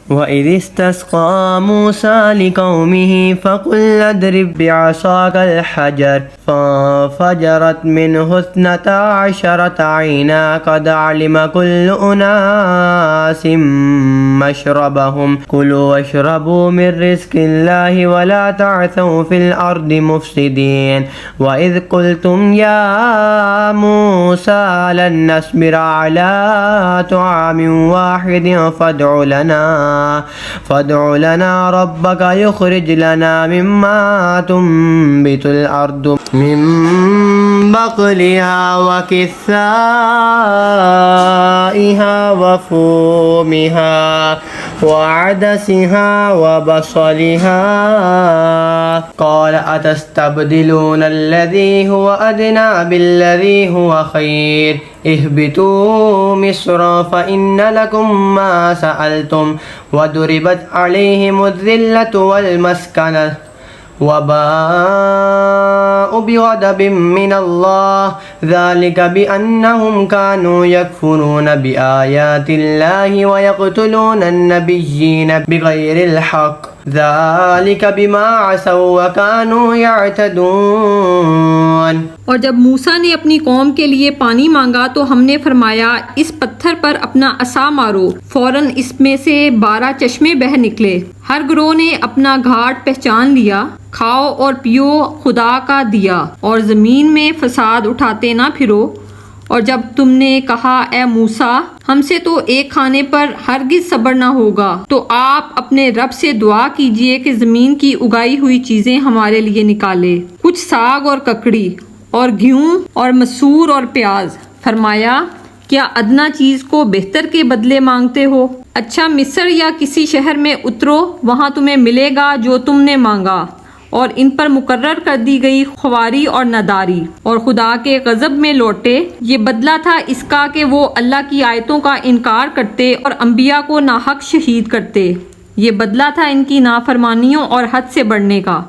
وَإِذِ اسْتَسْقَىٰ مُوسَىٰ لِقَوْمِهِ فَقُلْنَا اضْرِب بِّعَصَاكَ الْحَجَرَ فَانفَجَرَتْ مِنْهُ اثْنَتَا عَشْرَةَ عَيْنًا قَدْ عَلِمَ كُلُّ أُنَاسٍ مَّشْرَبَهُمْ كُلُوا وَاشْرَبُوا مِن رِّزْقِ اللَّهِ وَلَا تَعْثَوْا فِي الْأَرْضِ مُفْسِدِينَ وَإِذْ قُلْتُمْ يَا مُوسَىٰ لَن نَّصْبِرَ عَلَىٰ طَعَامٍ وَاحِدٍ فادع لنا ربك يخرج لنا مما تنبت الأرض من بقلها وكثائها وفومها وعدسها وبصلها قال أتستبدلون الذي هو أدنى بالذي هو خير اهبطوا مصر فإن لكم ما سألتم وضربت عليهم الذلة والمسكنة وباءوا بغضب من الله ذلك بأنهم كانوا يكفرون بآيات الله ويقتلون النبيين بغير الحق ذلك بما عصوا وكانوا يعتدون۔ اور جب موسیٰ نے اپنی قوم کے لیے پانی مانگا تو ہم نے فرمایا اس پتھر پر اپنا عصا مارو، فوراً اس میں سے 12 چشمے بہہ نکلے۔ ہر گروہ نے اپنا گھاٹ پہچان لیا، کھاؤ اور پیو خدا کا دیا اور زمین میں فساد اٹھاتے نہ پھرو۔ اور جب تم نے کہا اے موسیٰ ہم سے تو ایک کھانے پر ہرگز صبر نہ ہوگا، تو آپ اپنے رب سے دعا کیجئے کہ زمین کی اگائی ہوئی چیزیں ہمارے لیے نکالے، کچھ ساگ اور ککڑی اور گیہوں اور مسور اور پیاز۔ فرمایا کیا ادنا چیز کو بہتر کے بدلے مانگتے ہو؟ اچھا مصر یا کسی شہر میں اترو، وہاں تمہیں ملے گا جو تم نے مانگا۔ اور ان پر مقرر کر دی گئی خواری اور نداری، اور خدا کے غضب میں لوٹے۔ یہ بدلہ تھا اس کا کہ وہ اللہ کی آیتوں کا انکار کرتے اور انبیاء کو ناحق شہید کرتے۔ یہ بدلہ تھا ان کی نافرمانیوں اور حد سے بڑھنے کا۔